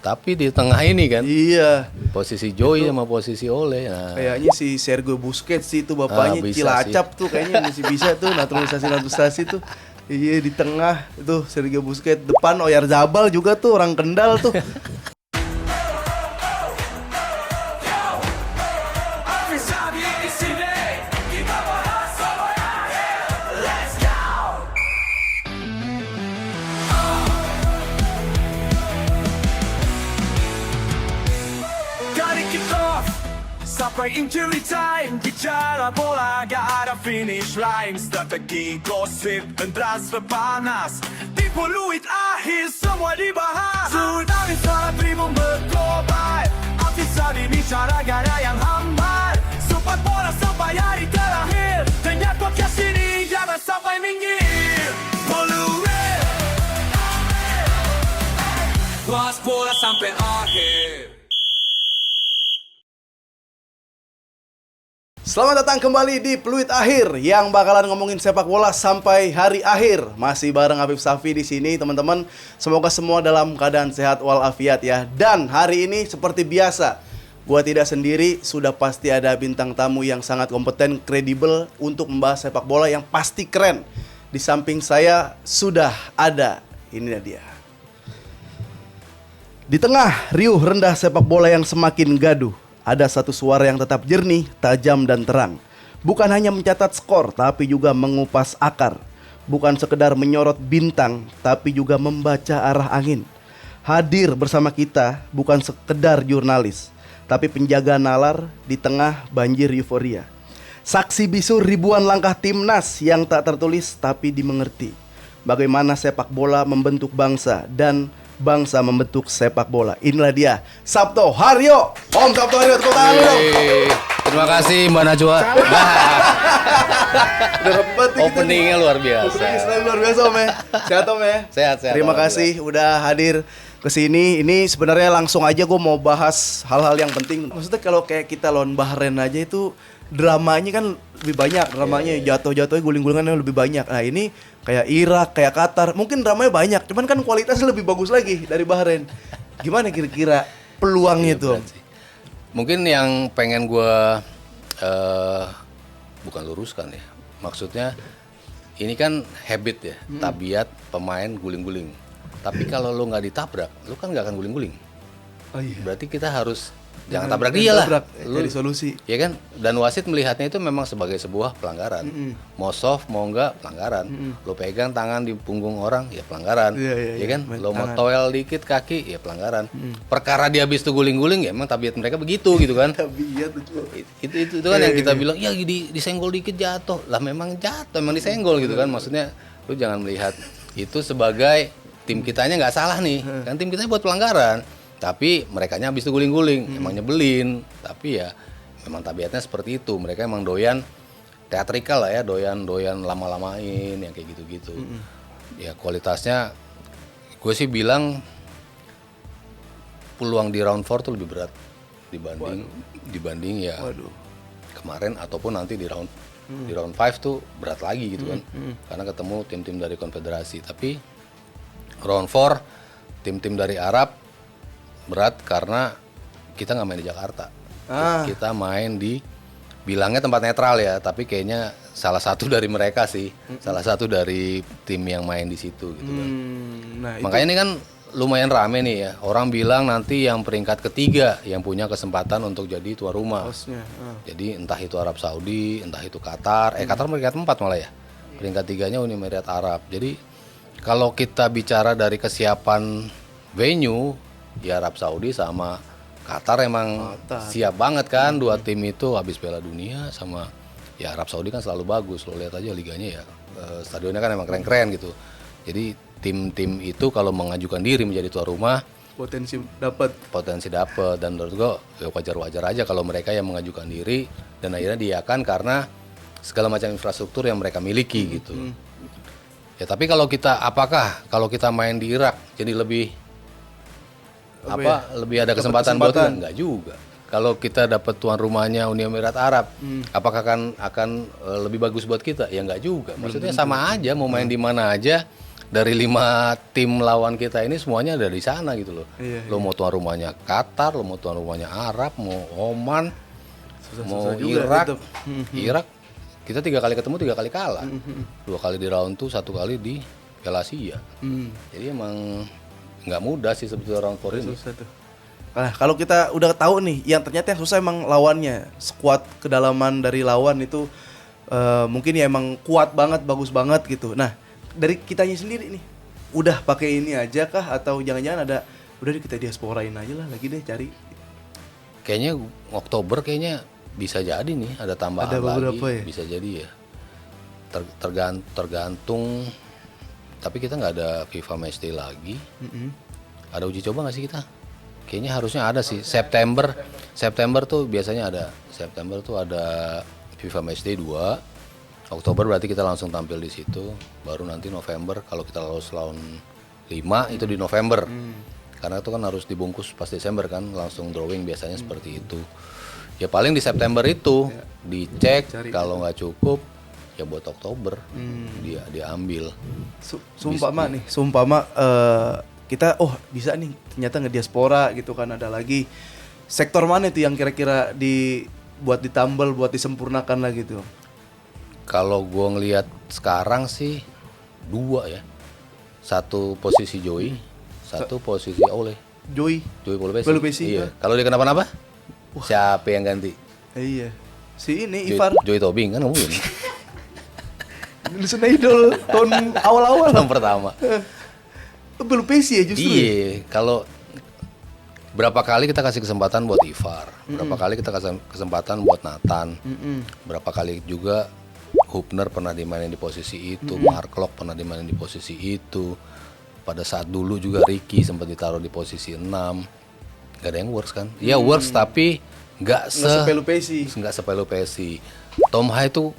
Tapi di tengah ini kan, Iya. posisi Joey sama posisi Ole. Nah, Kayaknya si Sergio Busquets sih itu bapaknya bisa Cilacap tuh kayaknya masih bisa tuh naturalisasi tuh. Iya di tengah itu Sergio Busquets, depan Oyarzabal juga tuh orang Kendal tuh. Sampai injury time, bicara bola gak ada finish line. Strategi gosip dan transfer panas, tipu fluid akhir semua dibahas. Tsunami salah tribun berglobal, artisan ini cara gak ada yang hambar. Support bola sampai hari terakhir, dengar podcast ini jangan sampai minggir. Fluid, bahas bola sampai akhir. Selamat datang kembali di Peluit Akhir yang bakalan ngomongin sepak bola sampai hari akhir. Masih bareng Afif Safi di sini, teman-teman. Semoga semua dalam keadaan sehat walafiat ya. Dan hari ini seperti biasa, gua tidak sendiri, sudah pasti ada bintang tamu yang sangat kompeten, kredibel untuk membahas sepak bola yang pasti keren. Di samping saya sudah ada, ini dia. Di tengah riuh rendah sepak bola yang semakin gaduh, ada satu suara yang tetap jernih, tajam dan terang. Bukan hanya mencatat skor, tapi juga mengupas akar. Bukan sekedar menyorot bintang, tapi juga membaca arah angin. Hadir bersama kita bukan sekedar jurnalis, tapi penjaga nalar di tengah banjir euforia. Saksi bisu ribuan langkah timnas yang tak tertulis tapi dimengerti. Bagaimana sepak bola membentuk bangsa dan bangsa membentuk sepak bola. Inilah dia, Sabto Haryo. Om Sabto Haryo, tepuk tangan dulu dong. terima kasih Mbak Najwa. Udah repot nih kita Openingnya nih. luar biasa. Openingnya selalu luar biasa Om ya. Sehat Om ya. Sehat. Terima kasih udah hadir ke sini. Ini sebenarnya langsung aja gue mau bahas hal-hal yang penting. Maksudnya kalau kayak kita lawan Bahrain aja itu dramanya kan lebih banyak, dramanya jatuh-jatuhnya guling-gulingannya lebih banyak. Nah ini kayak Irak, kayak Qatar, mungkin dramanya banyak, cuman kan kualitasnya lebih bagus lagi dari Bahrain. Gimana kira-kira peluangnya tuh? Mungkin yang pengen gue bukan luruskan ya. Maksudnya ini kan habit ya, tabiat pemain guling-guling. Tapi kalau lu nggak ditabrak, lu kan nggak akan guling-guling. Oh iya. Berarti kita harus jangan tabrak dia lah. Jadi solusi. Ya kan? Dan wasit melihatnya itu memang sebagai sebuah pelanggaran. Mau soft, mau enggak, pelanggaran. Lo pegang tangan di punggung orang, ya pelanggaran. Ya kan? Lo mau toel dikit kaki, ya pelanggaran. Perkara dia habis itu guling-guling, ya emang tabiat mereka begitu gitu kan. Tabiat Itu kan yang kita bilang, ya disenggol dikit jatuh. Lah memang jatuh, memang disenggol gitu kan. Maksudnya lo jangan melihat itu sebagai tim kitanya nggak salah nih. Kan tim kitanya buat pelanggaran. Tapi merekanya habis itu guling-guling, emang nyebelin. Tapi ya memang tabiatnya seperti itu. Mereka emang doyan teatrikal lah ya, doyan lama-lamain yang kayak gitu-gitu. Ya kualitasnya gue sih bilang peluang di round 4 tuh lebih berat dibanding ya kemarin ataupun nanti di round 5 tuh berat lagi gitu kan. Karena ketemu tim-tim dari konfederasi. Tapi round 4 tim-tim dari Arab berat karena kita nggak main di Jakarta. Kita main di bilangnya tempat netral ya, tapi kayaknya salah satu dari mereka sih, salah satu dari tim yang main di situ gitu kan. Nah, makanya ini kan lumayan rame nih ya. Orang bilang nanti yang peringkat ketiga yang punya kesempatan untuk jadi tuan rumah. Jadi entah itu Arab Saudi, entah itu Qatar. Qatar peringkat 4 malah ya. Peringkat 3-nya Uni Emirat Arab. Jadi kalau kita bicara dari kesiapan venue, ya Arab Saudi sama Qatar emang siap banget kan. Dua tim itu habis Piala Dunia sama ya Arab Saudi kan selalu bagus. Lo lihat aja liganya ya, stadionnya kan emang keren-keren gitu. Jadi tim-tim itu kalau mengajukan diri menjadi tuan rumah potensi dapat dan menurut gue ya wajar-wajar aja kalau mereka yang mengajukan diri dan akhirnya diiakan karena segala macam infrastruktur yang mereka miliki gitu. Ya tapi kalau kita main di Irak jadi lebih lebih ada kesempatan buat kita? Enggak juga. Kalau kita dapat tuan rumahnya Uni Emirat Arab, apakah akan lebih bagus buat kita? Ya enggak juga. Maksudnya sama aja mau main di mana aja, dari 5 tim lawan kita ini semuanya ada di sana gitu loh. Lo mau tuan rumahnya Qatar, lo mau tuan rumahnya Arab, mau Oman, mau Irak. Irak kita 3 kali ketemu 3 kali kalah. 2 kali di round 2, 1 kali di Piala Asia. Jadi emang nggak mudah sih sebetulnya round 4 ini. Nah, kalau kita udah tahu nih, yang ternyata yang susah emang lawannya. Skuad kedalaman dari lawan itu mungkin ya emang kuat banget, bagus banget gitu. Nah, dari kitanya sendiri nih, udah pakai ini aja kah atau jangan-jangan udah kita diasporain aja lah lagi deh cari. Kayaknya Oktober kayaknya bisa jadi nih ada tambahan lagi, ya? Bisa jadi ya. Tergantung. Tapi kita nggak ada FIFA Matchday lagi. Ada uji coba nggak sih kita? Kayaknya harusnya ada sih. September tuh biasanya ada. September tuh ada FIFA Matchday 2. Oktober berarti kita langsung tampil di situ. Baru nanti November kalau kita lolos lawan 5 itu di November. Karena itu kan harus dibungkus pas Desember kan, langsung drawing biasanya seperti itu. Ya paling di September itu dicek, kalau nggak cukup ya buat Oktober dia diambil. Sumpama kita bisa nih ternyata ngediaspora gitu kan, ada lagi sektor mana itu yang kira-kira buat ditambal, buat disempurnakan lah gitu. Kalau gue ngelihat sekarang sih 2 ya. 1 posisi Joey, 1 posisi Ole. Joey Pelupesi. Iya. Kalau dia kenapa-napa? Siapa yang ganti? Iya. Si ini Ivar. Joey Tobing kan ngomongin. Indonesian Idol tahun awal-awal. Tahun pertama. Pelupesi ya justru. Iya, kalau berapa kali kita kasih kesempatan buat Ivar, berapa kali kita kasih kesempatan buat Nathan, berapa kali juga Hubner pernah dimainin di posisi itu, Mark Locke pernah dimainin di posisi itu. Pada saat dulu juga Ricky sempat ditaruh di posisi 6. Gak ada yang works kan? Ya works tapi nggak sepelupesi. Tom Hai itu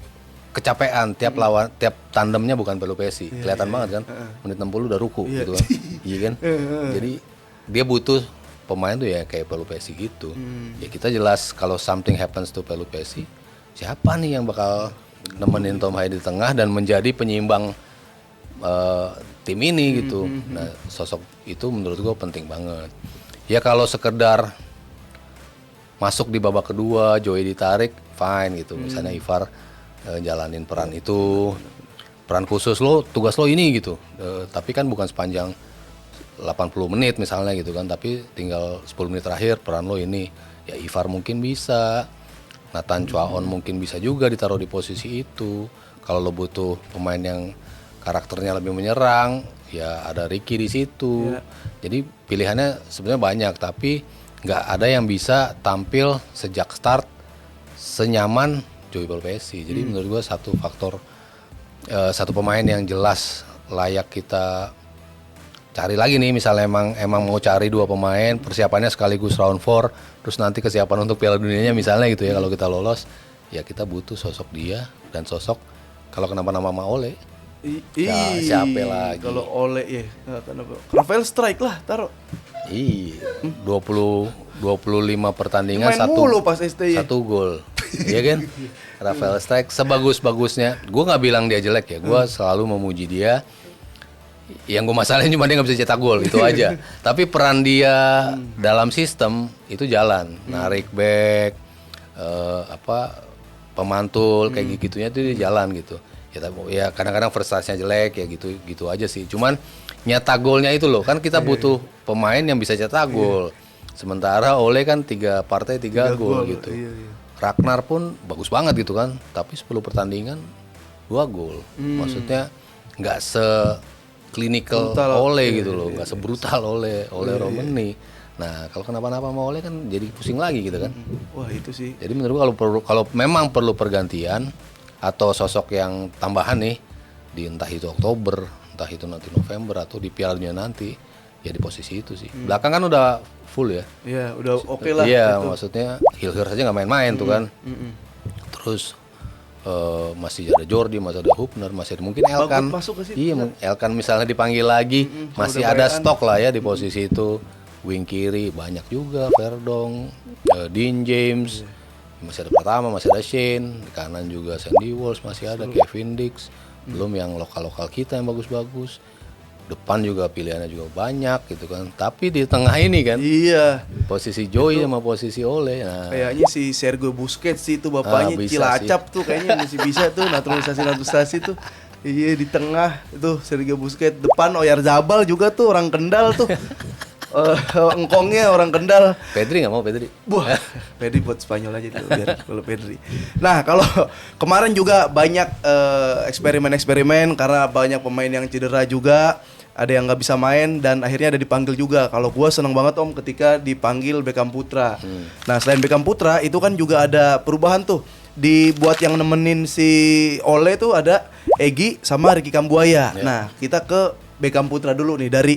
kecapean tiap tandemnya bukan pelupesi. Kelihatan banget kan? Menit 60 udah ruku gitu kan. Iya kan? Jadi dia butuh pemain tuh ya kayak pelupesi gitu. Ya kita jelas kalau something happens to pelupesi, siapa nih yang bakal nemenin Tom Hai di tengah dan menjadi penyeimbang tim ini gitu. Nah sosok itu menurut gue penting banget. Ya kalau sekedar masuk di babak kedua, Joey ditarik, fine gitu. Misalnya Ivar jalanin peran itu, peran khusus lo, tugas lo ini gitu. Tapi kan bukan sepanjang 80 menit misalnya gitu kan, tapi tinggal 10 menit terakhir peran lo ini. Ya Ivar mungkin bisa, Nathan Chuaon mungkin bisa juga ditaruh di posisi itu. Kalau lo butuh pemain yang karakternya lebih menyerang, ya ada Ricky di situ. Jadi pilihannya sebenarnya banyak, tapi nggak ada yang bisa tampil sejak start senyaman Joey Pelupesi. Jadi menurut gue satu satu pemain yang jelas layak kita cari lagi nih, misalnya emang mau cari 2 pemain, persiapannya sekaligus round 4, terus nanti kesiapan untuk Piala Dunianya misalnya gitu ya, kalau kita lolos, ya kita butuh sosok dia dan sosok kalau kenapa-napa sama Ole. Siapa lagi? Kalau Ole ya, kenapa? Rafael Strike lah, taruh. Iya, 25 pertandingan main 1 gol. Iya kan? Rafael Strike sebagus-bagusnya, gue nggak bilang dia jelek ya, gue selalu memuji dia. Yang gue masalahin cuma dia nggak bisa cetak gol itu aja. Tapi peran dia dalam sistem itu jalan, narik back, pemantul kayak gitunya itu dia jalan gitu. Ya kadang-kadang prestasinya jelek ya gitu aja sih. Cuman nyetak golnya itu loh, kan kita butuh pemain yang bisa cetak gol. Sementara Ole kan 3 partai 3 gol gitu. Ragnar pun bagus banget gitu kan, tapi 10 pertandingan 2 gol. Maksudnya nggak clinical Ole gitu loh, nggak sebrutal Ole Romani. Nah kalau kenapa-napa sama Ole kan jadi pusing lagi gitu kan. Wah itu sih. Jadi menurut gua kalau memang perlu pergantian atau sosok yang tambahan nih di entah itu Oktober, entah itu nanti November atau di Piala Dunia nanti, ya di posisi itu sih. Belakang kan udah full ya. Iya udah oke lah. Iya gitu. maksudnya Hilger saja nggak main-main tuh kan. Terus masih ada Jordi, masih ada Hubner, masih ada mungkin Elkan. Iya, Elkan misalnya dipanggil lagi, masih ada stok lah ya di posisi itu. Wing kiri banyak juga, Verdong, Dean James, masih ada Pratama, masih ada Shane, di kanan juga Sandy Walsh masih ada, Kevin Dix, belum yang lokal-lokal kita yang bagus-bagus. depan juga pilihannya juga banyak gitu kan. Tapi di tengah ini kan Iya. posisi Joey sama posisi Ole. Nah, Kayaknya si Sergio Busquets sih itu bapaknya bisa Cilacap tuh kayaknya masih bisa tuh naturalisasi tuh. Iya di tengah itu Sergio Busquets, depan Oyarzabal juga tuh orang Kendal tuh. Engkongnya orang Kendal. Pedri nggak mau Pedri. Wah, Pedri buat Spanyol aja tuh biar kalau Pedri. Nah, kalau kemarin juga banyak eksperimen-eksperimen karena banyak pemain yang cedera juga, ada yang nggak bisa main dan akhirnya ada dipanggil juga. Kalau gua seneng banget Om ketika dipanggil Beckham Putra. Nah, selain Beckham Putra itu kan juga ada perubahan tuh. Dibuat yang nemenin si Ole tuh ada Egy sama Ricky Kambuaya. Nah, kita ke Beckham Putra dulu nih, dari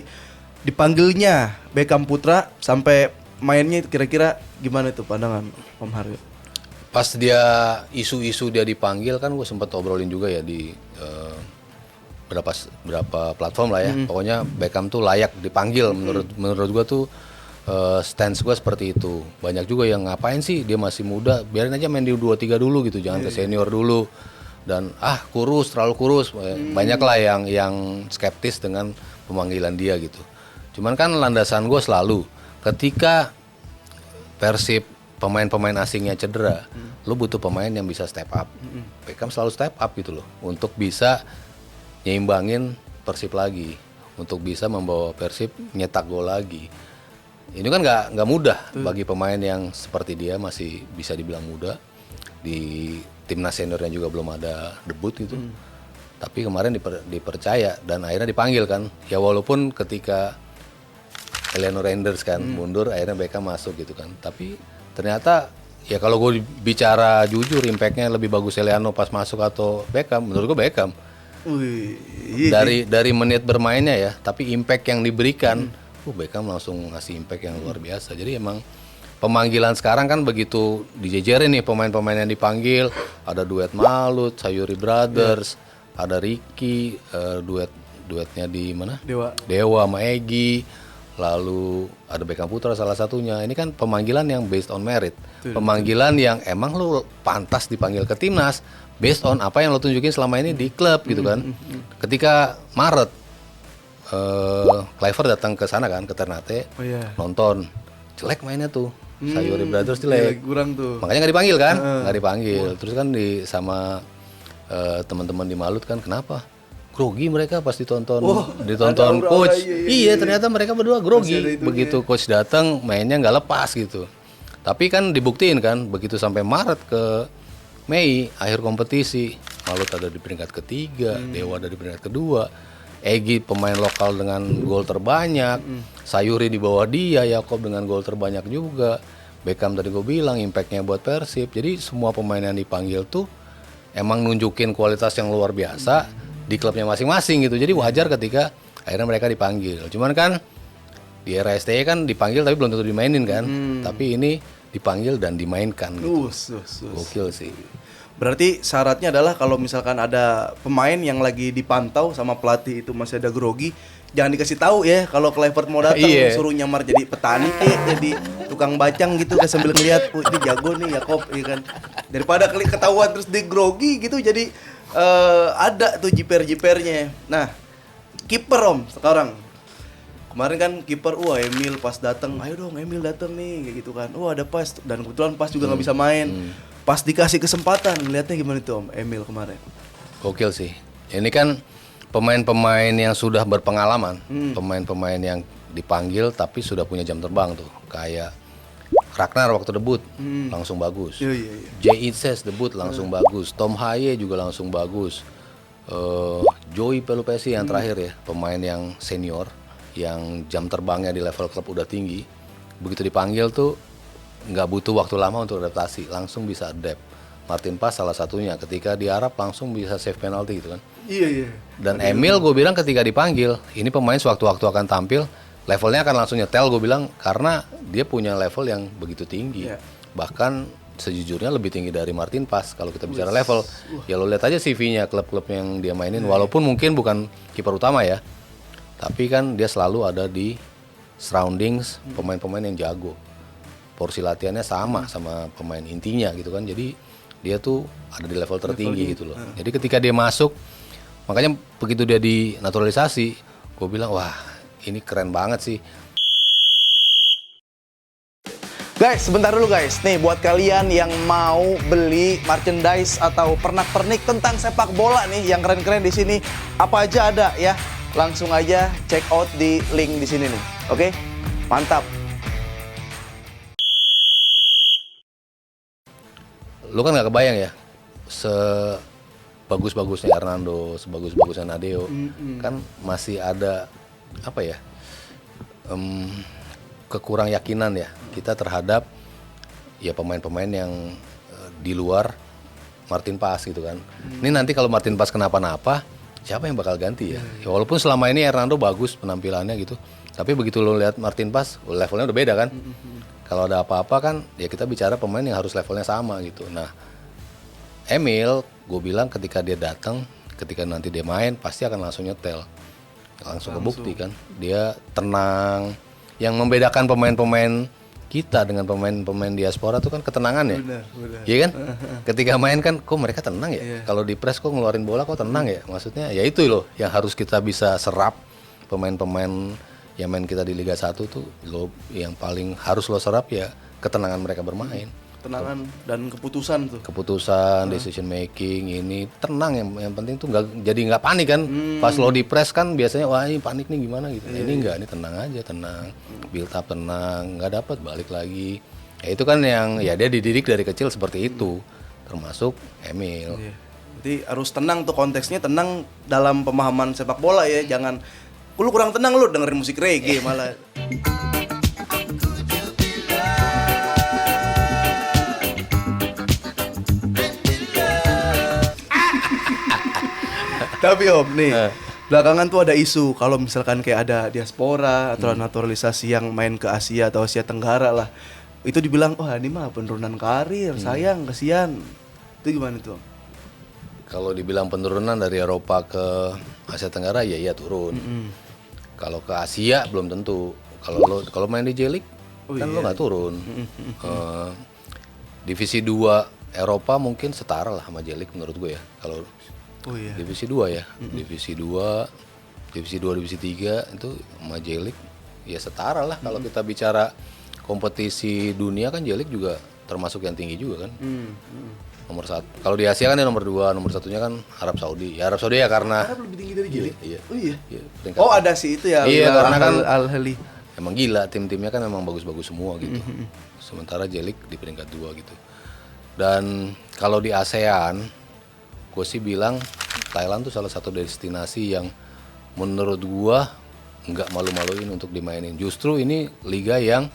dipanggilnya Beckham Putra sampai mainnya kira-kira gimana tuh pandangan Om Haryo? Pas dia isu-isu dia dipanggil kan gue sempat obrolin juga ya di berapa platform lah ya. Pokoknya Beckham tuh layak dipanggil menurut gue tuh stance gue seperti itu. Banyak juga yang ngapain sih dia masih muda, biarin aja main di U23 dulu gitu, jangan ke senior dulu. Dan terlalu kurus. Banyak lah yang skeptis dengan pemanggilan dia gitu. Cuman kan landasan gue selalu ketika Persib pemain-pemain asingnya cedera, lu butuh pemain yang bisa step up. Beckham selalu step up gitu loh, untuk bisa nyimbangin Persib lagi, untuk bisa membawa Persib nyetak gol lagi. Ini kan nggak mudah bagi pemain yang seperti dia, masih bisa dibilang muda. Di timnas seniornya juga belum ada debut gitu. Tapi kemarin dipercaya dan akhirnya dipanggil kan. Ya walaupun ketika Eleanor Renders kan mundur, akhirnya Beckham masuk gitu kan. Tapi ternyata ya kalau gue bicara jujur, impactnya lebih bagus Eleanor pas masuk atau Beckham? Menurut gue Beckham. Dari menit bermainnya ya, tapi impact yang diberikan, Beckham langsung ngasih impact yang luar biasa. Jadi emang pemanggilan sekarang kan begitu dijejerin nih pemain-pemain yang dipanggil, ada duet Malut, Sayuri Brothers, ada Ricky, duetnya di mana? Dewa sama Egy. Lalu ada Beckham Putra salah satunya. Ini kan pemanggilan yang based on merit. Pemanggilan yang emang lu pantas dipanggil ke timnas based on apa yang lo tunjukin selama ini di klub gitu kan. Ketika Maret Cliver datang ke sana kan, ke Ternate, nonton, jelek mainnya tuh. Sayuri Brothers jelek. Kurang tuh. Makanya nggak dipanggil kan? Nggak dipanggil. Terus kan sama teman-teman di Malut kan, kenapa? Grogi mereka pas ditonton coach. Iya, ternyata mereka berdua grogi. Begitu coach datang, mainnya nggak lepas gitu. Tapi kan dibuktiin kan, begitu sampai Maret ke Mei, akhir kompetisi, Malut ada di peringkat ketiga, Dewa ada di peringkat kedua, Egy pemain lokal dengan gol terbanyak, Sayuri di bawah dia, Yakob dengan gol terbanyak juga, Beckham tadi gue bilang impactnya buat Persib. Jadi semua pemain yang dipanggil tuh emang nunjukin kualitas yang luar biasa di klubnya masing-masing gitu. Jadi wajar ketika akhirnya mereka dipanggil. Cuman kan di era STY kan dipanggil tapi belum tentu dimainin kan. Tapi ini dipanggil dan dimainkan gitu. Gokil sih. Berarti syaratnya adalah kalau misalkan ada pemain yang lagi dipantau sama pelatih itu masih ada grogi, jangan dikasih tahu ya kalau Kluivert mau datang, suruh nyamar jadi petani jadi tukang bacang gitu sambil ngeliat, ini jago nih Yakob, ya kan. Daripada ketahuan terus di grogi gitu, jadi ada tuh jiper-jipernya. Nah, kiper Om sekarang. Kemarin kan kiper, Emil pas datang, ayo dong Emil datang nih, kayak gitu kan. Ada Pas, dan kebetulan Pas juga nggak bisa main. Pas dikasih kesempatan, ngeliatnya gimana tuh Om Emil kemarin? Gokil sih. Ini kan pemain-pemain yang sudah berpengalaman, pemain-pemain yang dipanggil tapi sudah punya jam terbang tuh. Kayak Ragnar waktu debut langsung bagus. Jay Itses debut langsung bagus. Tom Haye juga langsung bagus. Joey Pelupesi yang terakhir ya, pemain yang senior, yang jam terbangnya di level klub udah tinggi. Begitu dipanggil tuh nggak butuh waktu lama untuk adaptasi, langsung bisa adapt. Martin Pas salah satunya, ketika di Arab langsung bisa save penalti gitu kan. Dan Emil gue bilang ketika dipanggil, ini pemain sewaktu-waktu akan tampil, levelnya akan langsung nyetel gue bilang, karena dia punya level yang begitu tinggi. Bahkan sejujurnya lebih tinggi dari Martin Pas kalau kita bicara level. Ya lo lihat aja CV-nya, klub-klub yang dia mainin, walaupun mungkin bukan kiper utama ya, tapi kan dia selalu ada di surroundings pemain-pemain yang jago. Porsi latihannya sama pemain intinya gitu kan. Jadi dia tuh ada di level tertinggi gitu loh. Jadi ketika dia masuk, makanya begitu dia dinaturalisasi, gue bilang wah ini keren banget sih. Guys, sebentar dulu guys. Nih buat kalian yang mau beli merchandise atau pernak-pernik tentang sepak bola nih yang keren-keren di sini, apa aja ada ya. Langsung aja check out di link di sini nih. Oke? Mantap. Lu kan nggak kebayang ya, sebagus-bagusnya Hernando, sebagus-bagusnya Nadeo, kan masih ada apa ya, kekurang yakinan ya kita terhadap ya pemain-pemain yang di luar Martin Paes gitu kan. Ini nanti kalau Martin Paes kenapa-napa, siapa yang bakal ganti ya? Ya walaupun selama ini Hernando bagus penampilannya gitu, tapi begitu lo lihat Martin Paes, levelnya udah beda kan. Kalau ada apa-apa kan, ya kita bicara pemain yang harus levelnya sama gitu. Nah, Emil, gue bilang ketika dia datang, ketika nanti dia main, pasti akan langsung nyetel. Langsung kebukti kan. Dia tenang. Yang membedakan pemain-pemain kita dengan pemain-pemain diaspora tuh kan ketenangan ya. Benar. Iya kan? Ketika main kan, kok mereka tenang ya? Kalau di press kok ngeluarin bola kok tenang ya? Maksudnya ya itu loh yang harus kita bisa serap pemain-pemain yang main kita di Liga 1 tuh lo yang paling harus lo serap ya ketenangan mereka bermain. Ketenangan dan keputusan tuh. Keputusan, decision making ini tenang yang penting tuh nggak panik kan. Pas lo di press kan biasanya wah ini panik nih gimana gitu. Ini enggak, ini tenang aja, tenang. Build up tenang, nggak dapat balik lagi. Ya itu kan yang ya dia dididik dari kecil seperti itu. Termasuk Emil. Jadi harus tenang tuh, konteksnya tenang dalam pemahaman sepak bola ya. Jangan lu kurang tenang lu dengerin musik reggae malah. Tapi Om nih, belakangan tuh ada isu kalau misalkan kayak ada diaspora atau naturalisasi yang main ke Asia atau Asia Tenggara lah. Itu dibilang, wah ini mah penurunan karir, sayang, kesian. Itu gimana tuh Om? Kalau dibilang penurunan dari Eropa ke Asia Tenggara ya iya turun. Kalau ke Asia belum tentu. Kalau main di J-League kan lo nggak turun. Divisi 2 Eropa mungkin setara lah sama J-League menurut gue ya. Kalau Divisi 2 ya. Divisi 2, Divisi 3 itu sama J-League ya setara lah. Kalau kita bicara kompetisi dunia kan J-League juga termasuk yang tinggi juga kan. Nomor 1. Kalau di Asia kan ya nomor 2, nomor 1-nya kan Arab Saudi. Ya Arab Saudi ya karena Arab lebih tinggi dari J-League. Iya. Oh iya. Peringkat. Oh ada sih itu ya. Iya karena kan Al-Ahli. emang gila tim-timnya kan memang bagus-bagus semua gitu. Sementara J-League di peringkat 2 gitu. Dan kalau di ASEAN gue sih bilang Thailand tuh salah satu destinasi yang menurut gue nggak malu-maluin untuk dimainin. Justru ini liga yang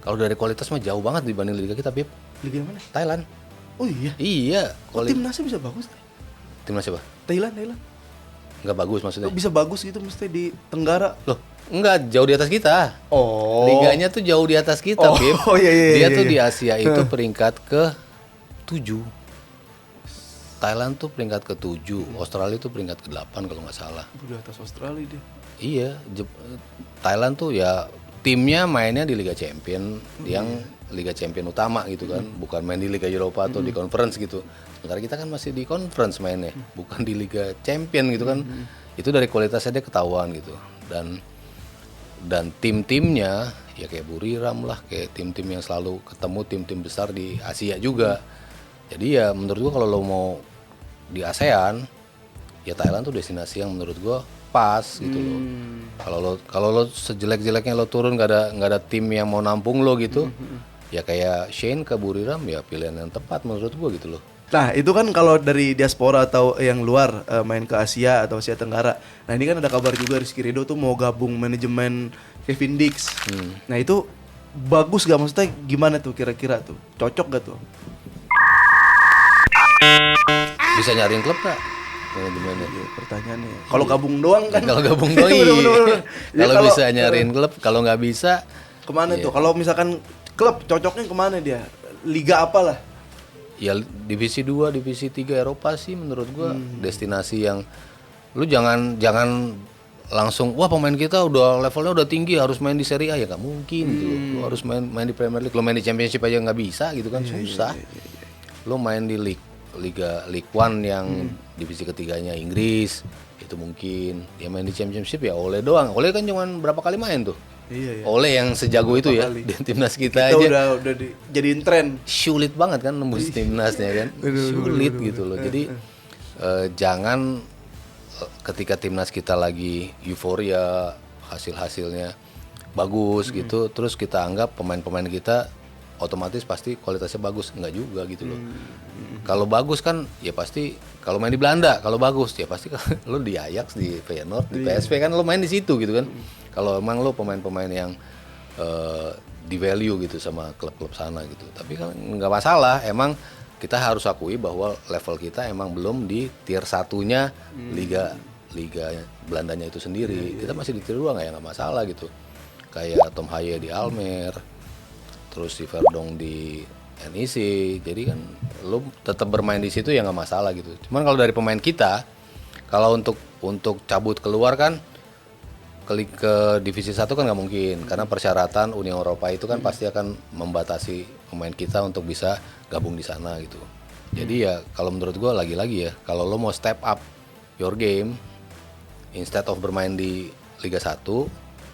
kalau dari kualitas mah jauh banget dibanding liga kita, Bib. Liga mana? Thailand. Oh iya. Iya. Timnasnya bisa bagus kan? Timnas siapa? Thailand. Nggak bagus maksudnya? Bisa bagus gitu mesti di Tenggara. Loh, nggak jauh di atas kita. Oh. Liganya tuh jauh di atas kita, Bib. Oh iya. Dia tuh di Asia itu peringkat ke-7. Thailand tuh peringkat ke-7, Australia tuh peringkat ke-8 kalau nggak salah. Udah atas Australia dia. Iya, Thailand tuh ya timnya mainnya di Liga Champion, yang Liga Champion utama gitu kan, bukan main di Liga Eropa atau di Conference gitu. Sementara kita kan masih di Conference mainnya, bukan di Liga Champion gitu kan. Itu dari kualitasnya dia ketahuan gitu. Dan tim-timnya ya kayak Buriram lah, kayak tim-tim yang selalu ketemu tim-tim besar di Asia juga. Jadi ya menurut gua kalau lo mau di ASEAN ya Thailand tuh destinasi yang menurut gua pas gitu loh. Kalau lo sejelek-jeleknya lo turun nggak ada tim yang mau nampung lo gitu. Ya kayak Shane ke Buriram ya pilihan yang tepat menurut gua gitu loh. Nah itu kan kalau dari diaspora atau yang luar main ke Asia atau Asia Tenggara. Nah ini kan ada kabar juga Rizky Ridho tuh mau gabung manajemen Kevin Dix. Nah itu bagus gak, maksudnya gimana tuh kira-kira tuh? Cocok gak tuh? Bisa nyariin klub gak? Manajemennya. Pertanyaannya. Kalau gabung doang kan? Kalau gabung doang iya. Ya, Kalau bisa nyariin klub, kalau nggak bisa kemana tuh? Kalau misalkan klub cocoknya kemana dia? Liga apa lah? Ya divisi 2, divisi 3 Eropa sih menurut gua destinasi yang lu jangan langsung wah pemain kita udah levelnya udah tinggi harus main di Serie A ya nggak mungkin gitu. Lu harus main di Premier League. Lu main di Championship aja nggak bisa gitu kan susah. Lu main di League Liga League One yang divisi ketiganya Inggris itu mungkin dia main di Championship ya Ole doang. Ole kan cuma berapa kali main tuh? Iya. Ole yang sejago itu ya kali. di timnas kita Kita aja. udah jadiin tren. Sulit banget kan nembus timnasnya kan. Sulit gitu loh. Jadi jangan ketika timnas kita lagi euforia hasil-hasilnya bagus gitu, terus kita anggap pemain-pemain kita otomatis pasti kualitasnya bagus, enggak juga gitu loh. Kalau bagus kan ya pasti kalau main di Belanda kalau bagus ya pasti lo di Ajax, di Feyenoord, di PSV kan lo main di situ gitu kan. Kalau emang lo pemain-pemain yang di value gitu sama klub-klub sana gitu. Tapi kan nggak masalah, emang kita harus akui bahwa level kita emang belum di tier satunya liga Belandanya itu sendiri. Kita masih di tier 2 nggak masalah gitu. Kayak Tom Haye di Almer, terus si Verdong di NEC, jadi kan lo tetap bermain di situ ya nggak masalah gitu. Cuman kalau dari pemain kita, kalau untuk cabut keluar kan ke divisi 1 kan nggak mungkin, karena persyaratan Uni Eropa itu kan pasti akan membatasi pemain kita untuk bisa gabung di sana gitu. Jadi ya kalau menurut gue lagi-lagi ya, kalau lo mau step up your game instead of bermain di Liga 1,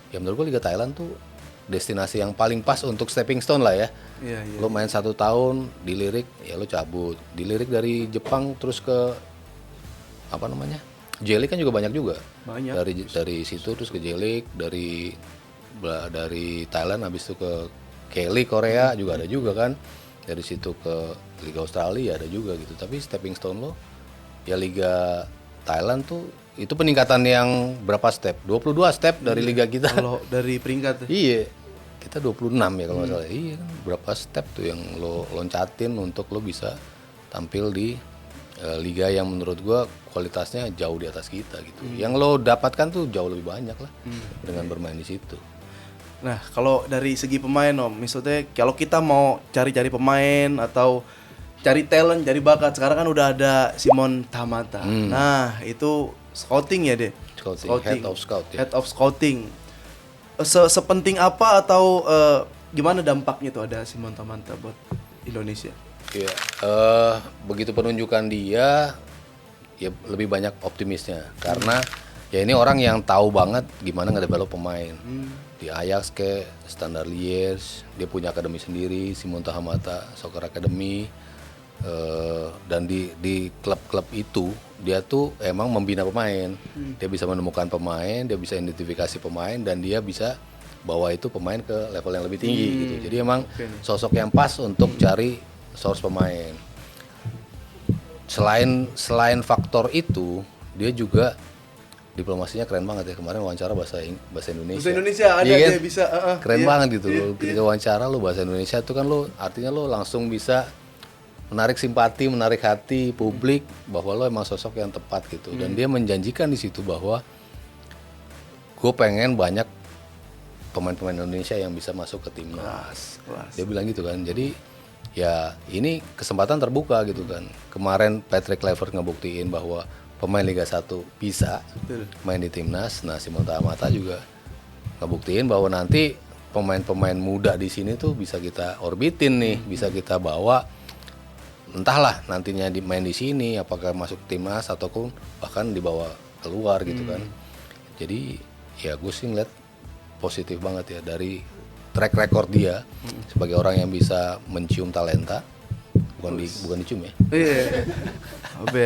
ya menurut gue Liga Thailand tuh destinasi yang paling pas untuk stepping stone lah ya. Iya. Lo main 1 tahun dilirik ya lo cabut, dilirik dari Jepang terus ke apa namanya J-League kan juga banyak juga. Banyak. Dari situ terus ke J-League, dari Thailand habis itu ke K-League Korea juga ada juga kan. Dari situ ke Liga Australia ada juga gitu. Tapi stepping stone lo ya Liga Thailand tuh itu peningkatan yang berapa step? 22 step dari liga kita. Kalau dari peringkat Iya. Kita 26 ya kalau nggak salah. Iya kan berapa step tuh yang lo loncatin untuk lo bisa tampil di liga yang menurut gua kualitasnya jauh di atas kita gitu. Yang lo dapatkan tuh jauh lebih banyak lah dengan bermain di situ. Nah, kalau dari segi pemain Om, misalnya kalau kita mau cari-cari pemain atau cari talent, cari bakat, sekarang kan udah ada Simon Tamata. Nah, itu scouting ya deh. Scouting. Head of scout ya. Head of scouting. Sepenting apa atau gimana dampaknya tuh ada Simon Tamata buat Indonesia? Iya, begitu penunjukan dia ya lebih banyak optimisnya karena ya ini orang yang tahu banget gimana ngedevelop pemain. Di Ajax ke Standard Liège, dia punya akademi sendiri, Simon Tamata Soccer Academy. Dan di klub-klub itu dia tuh emang membina pemain. Dia bisa menemukan pemain, dia bisa identifikasi pemain dan dia bisa bawa itu pemain ke level yang lebih tinggi gitu. Jadi emang sosok yang pas untuk cari source pemain. Selain faktor itu, dia juga diplomasinya keren banget ya. Kemarin wawancara bahasa Indonesia. Bahasa Indonesia ada iya kan? dia bisa. Keren banget gitu loh. Ketika wawancara lo bahasa Indonesia tuh kan lo artinya lo langsung bisa menarik simpati, menarik hati publik bahwa lo emang sosok yang tepat gitu. Dan dia menjanjikan di situ bahwa gue pengen banyak pemain-pemain Indonesia yang bisa masuk ke timnas. Dia bilang gitu kan. Jadi ya ini kesempatan terbuka gitu kan. Kemarin Patrick Kluivert ngebuktiin bahwa pemain Liga 1 bisa main di timnas. Nah, Simon Tamata juga ngebuktiin bahwa nanti pemain-pemain muda di sini tuh bisa kita orbitin nih, bisa kita bawa entahlah nantinya main di sini apakah masuk timnas ataupun bahkan dibawa keluar gitu kan. Jadi ya gue sih ngeliat positif banget ya dari track record dia sebagai orang yang bisa mencium talenta, bukan dicium ya. Iya. Oke.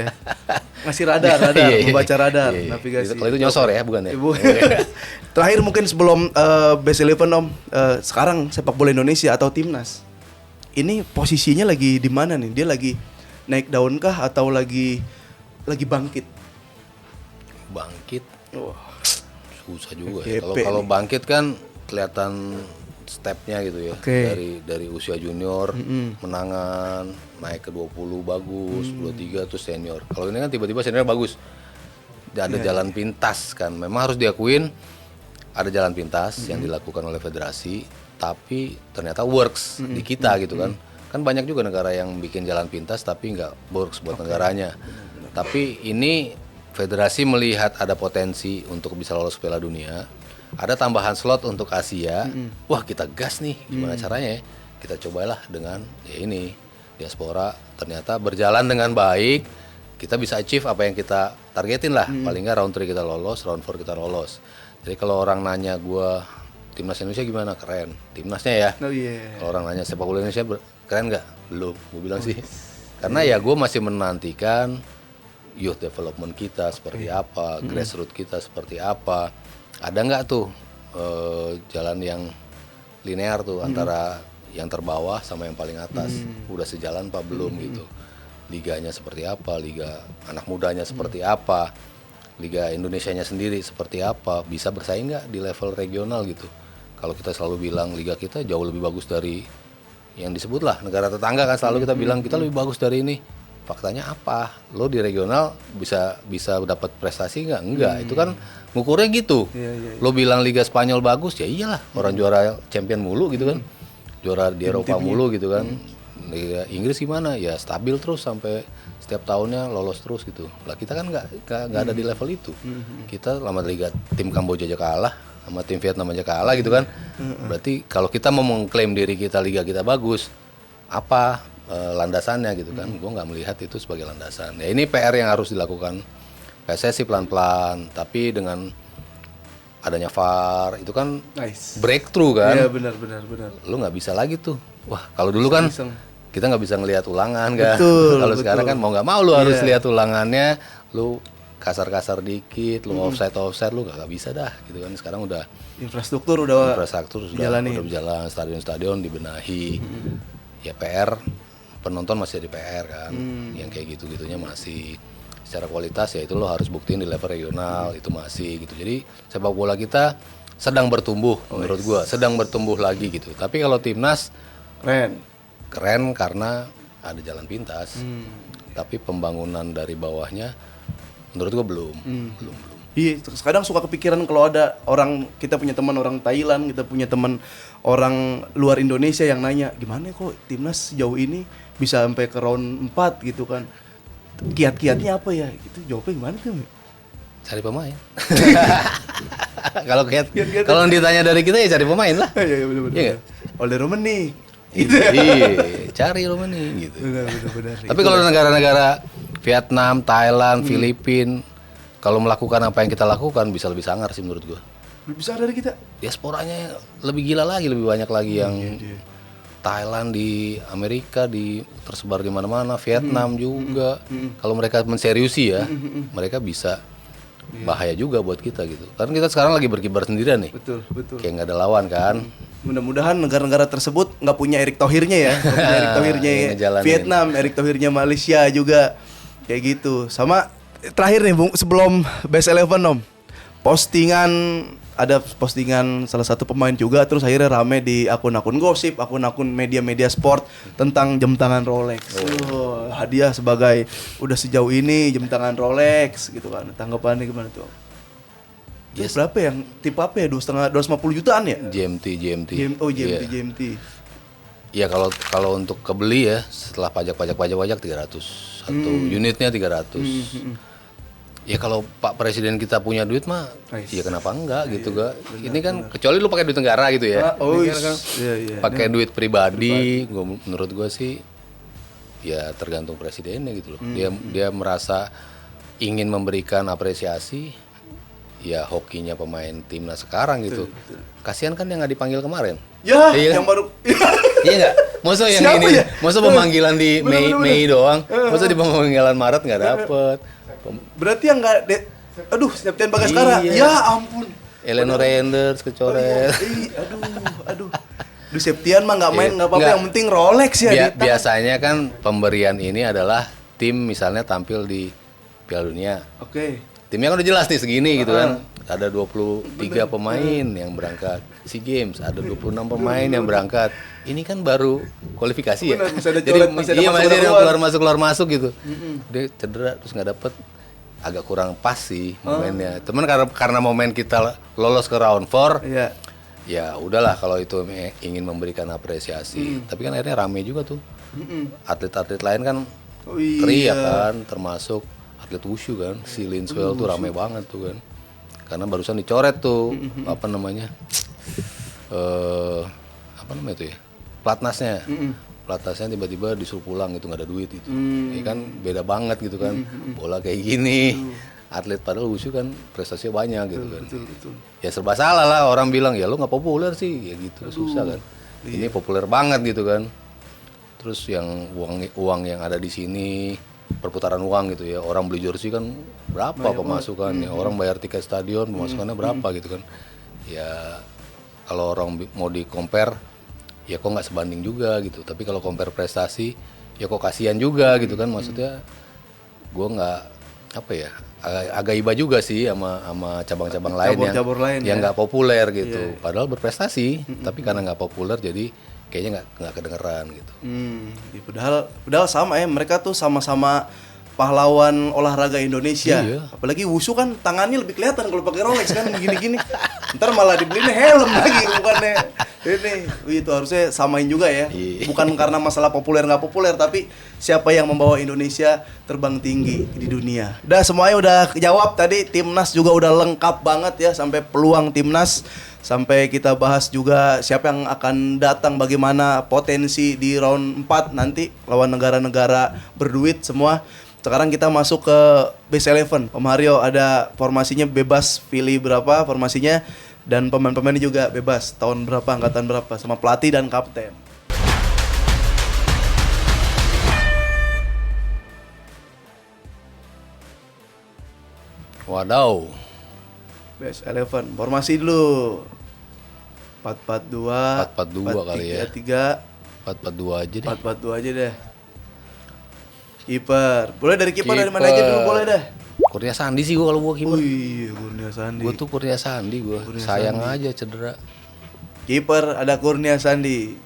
Ngasih radar, membaca radar, navigasi. Kalau itu nyosor ya, bukan ya? Terakhir mungkin sebelum Best 11 Om, sekarang sepak bola Indonesia atau timnas ini posisinya lagi di mana nih? Dia lagi naik daun kah atau lagi bangkit? Bangkit. Wah, susah juga ya. Kalau bangkit kan kelihatan stepnya gitu ya. Dari usia junior menangan naik ke 20 bagus, 23 terus senior. Kalau ini kan tiba-tiba senior bagus. Ada jalan pintas kan. Memang harus diakuin ada jalan pintas yang dilakukan oleh federasi, tapi ternyata works di kita gitu kan. Kan banyak juga negara yang bikin jalan pintas tapi nggak works buat negaranya. Tapi ini federasi melihat ada potensi untuk bisa lolos Piala Dunia, ada tambahan slot untuk Asia. Wah, kita gas nih, gimana caranya ya? Kita cobalah dengan ya ini. diaspora ternyata berjalan dengan baik, kita bisa achieve apa yang kita targetin lah. Paling nggak round 3 kita lolos, round 4 kita lolos. Jadi kalau orang nanya gue timnas Indonesia gimana, keren timnasnya ya. Kalau orang nanya sepak bola Indonesia keren nggak, belum, gue bilang sih. Karena ya gue masih menantikan youth development kita seperti apa, grassroots kita seperti apa. Ada nggak tuh jalan yang linear tuh antara yang terbawah sama yang paling atas, udah sejalan apa belum gitu. Liganya seperti apa, liga anak mudanya seperti apa, liga Indonesianya sendiri seperti apa, bisa bersaing nggak di level regional gitu. Kalau kita selalu bilang liga kita jauh lebih bagus dari yang disebut lah negara tetangga kan, selalu kita bilang kita lebih bagus dari ini. Faktanya apa? Lo di regional bisa dapat prestasi nggak? Enggak. Itu kan ngukurnya gitu. Lo bilang Liga Spanyol bagus, ya iyalah orang juara champion mulu gitu kan, juara di Eropa mulu gitu kan. Liga Inggris gimana? Ya stabil terus sampai setiap tahunnya lolos terus gitu. Lah kita kan nggak ada di level itu. Kita lama liga tim Kamboja aja kalah, sama tim Vietnam aja kalah gitu kan. Berarti kalau kita mau mengklaim diri kita liga kita bagus, apa landasannya gitu kan? Gue nggak melihat itu sebagai landasan. Ya ini PR yang harus dilakukan PSSI pelan-pelan, tapi dengan adanya VAR itu kan breakthrough kan? Iya benar. Lu nggak bisa lagi tuh. Wah kalau dulu kan kita nggak bisa ngelihat ulangan kan? Kalau sekarang kan mau nggak mau lu harus lihat ulangannya. Lu kasar-kasar dikit, lu offside lu nggak bisa dah gitu kan. Sekarang udah infrastruktur sudah berjalan, stadion-stadion dibenahi. Ya PR penonton masih ada PR kan, yang kayak gitu-gitunya masih. Secara kualitas ya itu lo harus buktiin di level regional, itu masih gitu. Jadi sepak bola kita sedang bertumbuh menurut gua, sedang bertumbuh lagi gitu. Tapi kalau timnas keren karena ada jalan pintas. Tapi pembangunan dari bawahnya menurut gua belum. Iya, kadang suka kepikiran kalau ada orang, kita punya teman orang Thailand, kita punya teman orang luar Indonesia yang nanya, gimana kok timnas sejauh ini bisa sampai ke round 4 gitu kan. Kiat-kiatnya apa ya? Gitu jawabnya gimana tuh? Cari pemain. Kalau ditanya dari kita ya cari pemain lah. Iya benar. Iya oleh Romani. Iya, cari Romani gitu. Benar. Tapi kalau negara-negara Vietnam, Thailand, Filipina kalau melakukan apa yang kita lakukan bisa lebih sangar sih menurut gua. Lebih besar dari kita. Diasporanya lebih gila lagi, lebih banyak lagi yang Thailand di Amerika tersebar di mana-mana, Vietnam juga. Kalau mereka menseriusi ya, mereka bisa bahaya juga buat kita gitu. Karena kita sekarang lagi berkibar sendirian nih. Betul. Kayak nggak ada lawan kan. Mudah-mudahan negara-negara tersebut nggak punya Erick Thohirnya ya. Erick Thohirnya Vietnam, Erick Thohirnya Malaysia juga kayak gitu. Sama terakhir nih Bung, sebelum Best 11 Om, ada postingan salah satu pemain juga, terus akhirnya rame di akun-akun gosip, akun-akun media-media sport tentang jam tangan Rolex. Hadiah sebagai udah sejauh ini jam tangan Rolex gitu kan. Tanggapannya gimana tuh? Yes. Berapa yang tipe apa ya? 250 jutaan ya? GMT. GMT. Ya kalau untuk kebeli ya setelah pajak 300. Satu unitnya 300. Ya kalau Pak Presiden kita punya duit mah, ya kenapa enggak gitu ga? Ini kan kecuali lu pakai duit negara gitu ya. Pakai duit pribadi, menurut gua sih ya tergantung presidennya gitu loh. Dia merasa ingin memberikan apresiasi, ya hokinya pemain timnas sekarang gitu. Kasihan kan yang nggak dipanggil kemarin. Ya, iya yang baru. Iya nggak? Maksud yang Siapa ini, ya? maksud pemanggilan di Mei doang. Maksud di pemanggilan Maret nggak dapet. Berarti yang nggak, aduh Septian Bagaskara, ya ampun. Eleanor Renders kecoret. Aduh. Septian mah nggak main nggak apa-apa, yang penting Rolex ya. Biasanya kan pemberian ini adalah tim misalnya tampil di Piala Dunia. Oke. Timnya kan udah jelas nih segini gitu kan. Ada 23 pemain yang berangkat SEA Games, ada 26 pemain yang berangkat. Ini kan baru kualifikasi ya. Jadi masih ada keluar masuk gitu. Dia cedera terus nggak dapet, agak kurang pas sih momennya. Temen karena momen kita lolos ke round 4. Iya. Ya udahlah kalau itu ingin memberikan apresiasi. Tapi kan akhirnya rame juga tuh. Atlet-atlet lain kan teriak kan, termasuk atlet wushu kan, si Linswell tuh rame banget tuh kan. Karena barusan dicoret tuh apa namanya itu ya, platnasnya. Pelatnasnya tiba-tiba disuruh pulang gitu, nggak ada duit itu. Ya kan beda banget gitu kan. Bola kayak gini. Atlet padahal wushu kan prestasinya banyak gitu kan. Betul. Ya serba salah lah, orang bilang ya lu nggak populer sih, ya gitu. Susah kan. Ini populer banget gitu kan. Terus yang uang yang ada di sini, perputaran uang gitu ya, orang beli jersey kan berapa pemasukannya, orang bayar tiket stadion pemasukannya berapa gitu kan. Ya kalau orang mau di compare ya kok nggak sebanding juga gitu, tapi kalau compare prestasi ya kok kasihan juga gitu kan. Maksudnya gue nggak apa ya, agak iba juga sih sama cabang-cabang lain yang nggak populer gitu. Padahal berprestasi, tapi karena nggak populer jadi kayaknya nggak kedengeran gitu. Ya, padahal sama ya, mereka tuh sama-sama pahlawan olahraga Indonesia. Iya. Apalagi wushu kan tangannya lebih kelihatan kalau pakai Rolex kan gini-gini. Ntar malah dibeliin helm lagi bukannya ini. Itu harusnya samain juga ya. Iya. Bukan karena masalah populer nggak populer, tapi siapa yang membawa Indonesia terbang tinggi di dunia. Udah semuanya udah kejawab tadi, timnas juga udah lengkap banget ya, sampai peluang timnas, sampai kita bahas juga siapa yang akan datang, bagaimana potensi di round 4 nanti lawan negara-negara berduit semua. Sekarang kita masuk ke base 11. Om Haryo ada formasinya bebas, pilih berapa formasinya, dan pemain-pemainnya juga bebas, tahun berapa, angkatan berapa, sama pelatih dan kapten. Wadaw. Base 11, formasi dulu. 4-4-2, 4-4-2 kali ya. 4-3-3, 4-4-2 aja deh. 4-4-2 aja deh. Kiper, boleh dari kiper dari mana aja dulu boleh deh. Kurnia Sandi sih gua kalau gua kiper. Wih, Kurnia Sandi. Gua tuh Kurnia Sandi gua. Sayang aja cedera. Kiper ada Kurnia Sandi.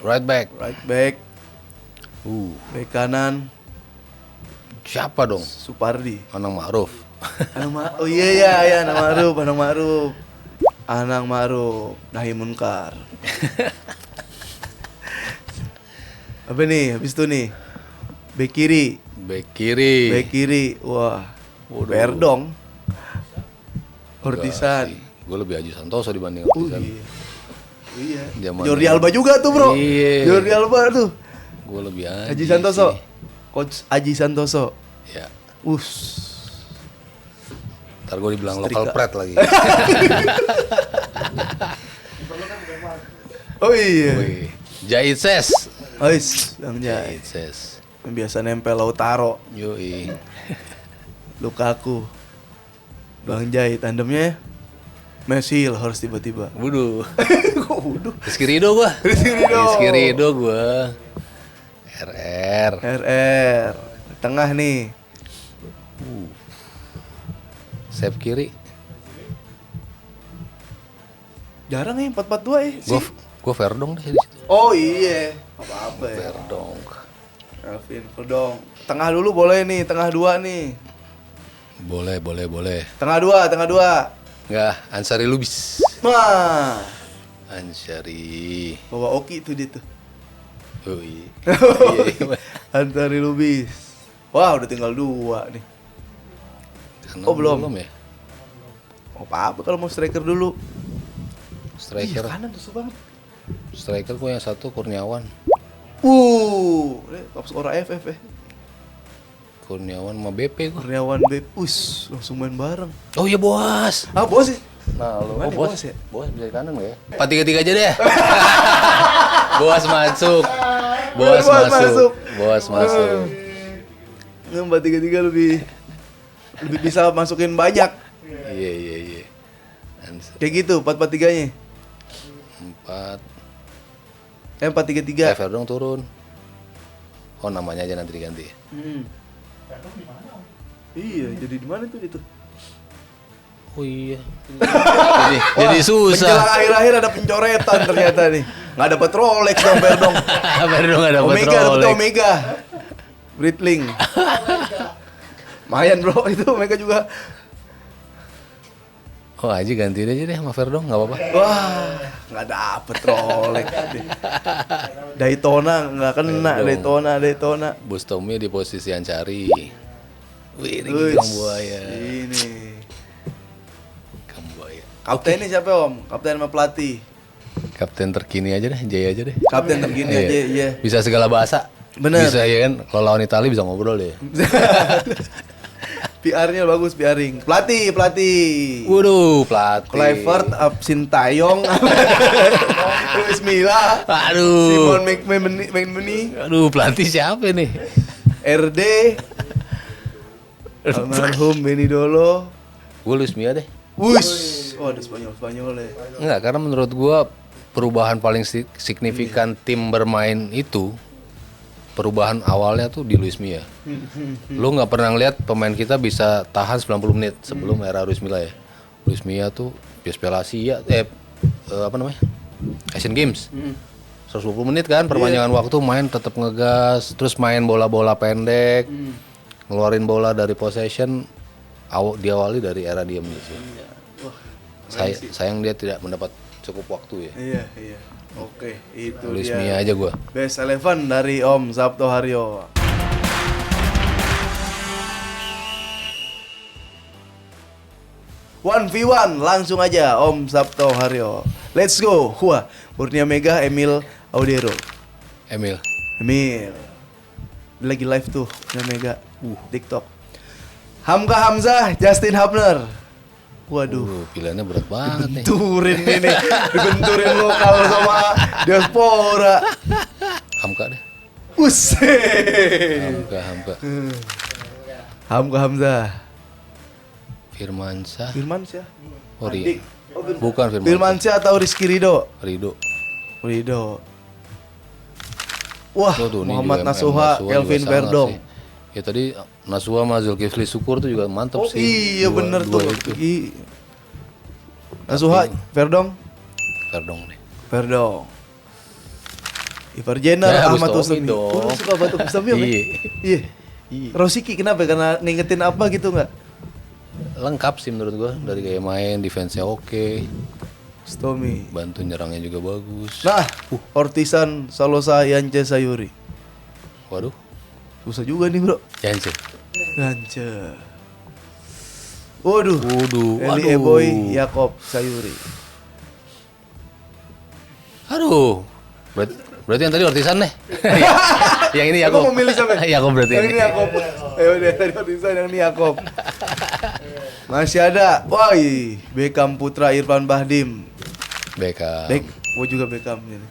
Right back. Right back, back kanan Siapa dong? Supardi. Anang Ma'ruf. Oh iya, Anang Ma'ruf. Nahi Munkar. Apa nih? Habis itu nih. Bek kiri. Wah. Perdong. Hortisan. Gue lebih Haji Santoso dibanding Hortisan. Iya. Zaman Jordi Alba juga tuh, Bro. Iya. Jordi Alba tuh. Gue lebih Haji Santoso. Coach Haji Santoso. Ya. Ntar gue dibilang local pride lagi. Oh iya. Wih. Jahit Ses. Bang Jai. Jahit Ses. Yang biasa nempel Lautaro. Yoi. Lukaku. Bang Jai tandemnya Messi harus tiba-tiba. Wuduh. Kok wuduh? Rizky Ridho gua. RR. Tengah nih. Sayap kiri. Jarang ya 4-4-2 ya. Gua Verdong deh di situ. Oh iya. Apa-apa ya. Verdong. Alvin Verdong. Tengah dulu boleh nih, tengah 2 nih. Boleh. Tengah dua. Enggak, Ansari Lubis. Wah. Ansari. Bawa Oki tuh dia tuh. Oh iya. Ansari Lubis. Wah, udah tinggal 2 nih. Karena belum ya. Oh, apa kalau mau striker dulu? Striker. Iya, kanan tuh banget. Striker gue yang satu Kurniawan. Top skor AFF ya. Kurniawan sama BP gue. Kurniawan langsung main bareng. Oh iya bos. Bos sih. Nah lo Bos ya? Bos bisa di kanan gak ya? 4-3-3 aja deh. Bos masuk. Bos masuk. Nggak 4-3-3 lebih bisa masukin banyak. Iya. Kayak gitu 4-4-3-nya. 4-3-3. Verdong turun. Oh namanya aja nanti diganti. Iya, jadi di mana tuh itu? Oh iya. jadi susah. Menjelang akhir-akhir ada pencoretan ternyata nih. Nggak dapet Rolex dong Verdong. Verdong nggak dapet Omega, Rolex. dapet Omega. Breitling. Lumayan bro, itu Omega juga. Oh Haji gantiin aja deh sama Verdong, nggak apa-apa. Wah, nggak dapet Rolex deh. Daytona nggak kena, Daytona. Bustomi di posisi Ansari. Wih, ini Kambuaya. Ini. Kambuaya. Kaptennya siapa Om? Kapten sama pelatih. Kapten terkini aja deh, Jay aja deh. Kapten terkini aja, iya. Bisa segala bahasa. Bener. Bisa ya kan, kalau lawan Italia bisa ngobrol deh. PR-nya bagus, pelatih. Waduh, pelatih. Kluivert, Sintayong, Luis Milla, Aduh. Simon McManamy, Aduh, pelatih siapa nih? RD, almarhum Benidolo. Gue Luis Milla deh. Wush, ada Spanyol ya. Enggak, karena menurut gua perubahan paling signifikan tim bermain itu perubahan awalnya tuh di Luis Milla. Lu nggak pernah ngeliat pemain kita bisa tahan 90 menit sebelum era Luis Milla ya. Luis Milla tuh Piala Asia, Asian Games. 120 menit kan perpanjangan waktu, main tetap ngegas, terus main bola-bola pendek, ngeluarin bola dari possession, diawali dari era dia sih. Sayang dia tidak mendapat cukup waktu ya. Iya. Oke, itu Luis dia. Milla aja gua. Best 11 dari Om Sabto Haryo. One v one, langsung aja Om Sabto Haryo. Let's go. Wah, Kurnia Mega, Emil Audero. Emil. Dia lagi live tuh, Kurnia Mega. TikTok. Hamka Hamzah, Justin Hubner. Waduh. Pilihannya berat banget nih. Dibenturin lokal sama diaspora. Hamka deh. Buset. Hamka. Hamzah. Firmansyah. Oh, Andik. Bukan Firmansyah atau Rizky Ridho? Ridho. Wah, Tuh, Muhammad juga Nasuha, Kelvin Verdong. Ya tadi Nasuha sama Zulkifli Syukur tuh juga mantap sih. Iya bener tuh. Nasuha, Verdong. Verdong. Ivar Jenner, Ya, Ahmad Bustami Bustami. dong. Lu suka Batu Bustami apa? Iya. Rosiki kenapa? Karena ngingetin apa gitu nggak? Lengkap sih menurut gua, dari gaya main, defense-nya oke, Bustami. bantu nyerangnya juga bagus. Nah, Ortisan Salosa Yance Sayuri. Waduh, Susah juga nih bro. Yance. Waduh. Eli Eboy Yakob Sayuri. Aduh. Berarti yang tadi Ortisan nih. Yang ini Yakob. Aku mau milih siapa? Yakob berarti. Yang ini Yakob. Ayo deh tadi Ortisan, yang ini Yakob. Masih ada. Woi, Beckham Putra Irfan Bahdim. Beckham. Gua juga Beckham ini.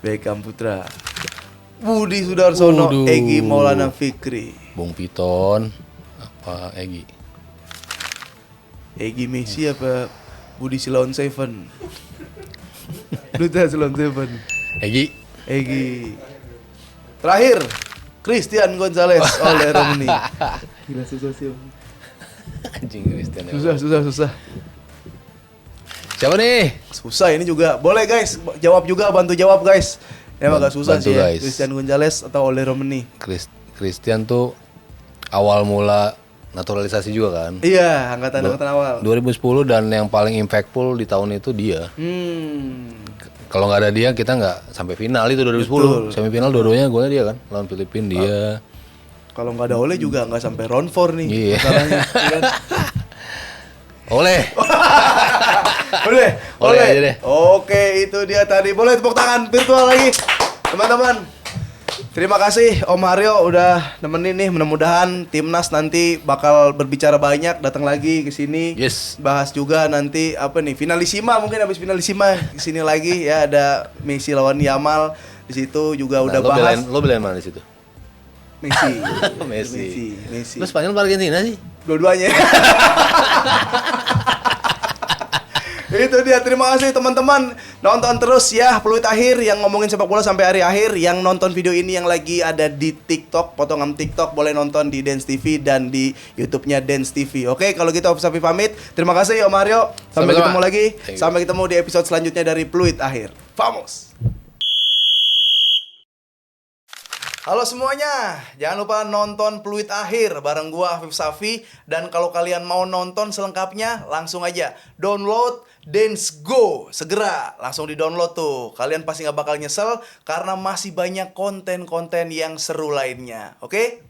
Beckham Putra. Budi Sudarsono, Egy Maulana Fikri. Bung Piton. Apa Egy? Egy Messi apa Budi Silon Seven? Duta Silon Seven. Egy. Terakhir, Christian Gonzalez oleh Romney. Gila susah sih. Anjing Christian. Susah. Siapa nih? Susah ini juga. Boleh guys, jawab juga, bantu jawab guys. Emang agak susah Bantu, sih ya. guys. Christian Gonzalez atau oleh Romney? Christian tuh awal mula naturalisasi juga kan. Iya, angkatan awal. 2010 dan yang paling impactful di tahun itu dia. Kalau nggak ada dia kita nggak sampai final itu 2010. Betul. Semifinal dua-duanya golnya dia kan, lawan Filipina dia. Kalau nggak ada Ole juga nggak sampai round 4 nih. Iya. Masalahnya, iya kan? Oleh aja deh. Oke, itu dia tadi. Boleh tepuk tangan virtual lagi, teman-teman. Terima kasih Om Haryo udah nemenin nih. Mudah-mudahan timnas nanti bakal berbicara banyak, datang lagi ke sini. Yes. Bahas juga nanti apa nih? Finalisima, mungkin habis finalisima ke sini lagi ya, ada Messi lawan Yamal. Di situ juga udah bahas. Lo belain mana di situ? Messi. Messi. Lo Spanyol apa Argentina sih? Dua-duanya. Itu dia, terima kasih teman-teman. Nonton terus ya Peluit Akhir yang ngomongin sepak bola sampai hari akhir. Yang nonton video ini yang lagi ada di TikTok, potongan TikTok, boleh nonton di Dance TV dan di YouTube-nya Dance TV. Oke, kalau gitu Safi pamit. Terima kasih Om Haryo. Sampai ketemu lagi. Sampai ketemu di episode selanjutnya dari Peluit Akhir. Vamos. Halo semuanya, jangan lupa nonton Peluit Akhir bareng gua Afif Safi. Dan kalau kalian mau nonton selengkapnya, langsung aja download Dance Go. Segera, langsung di-download tuh. Kalian pasti gak bakal nyesel karena masih banyak konten-konten yang seru lainnya. Oke?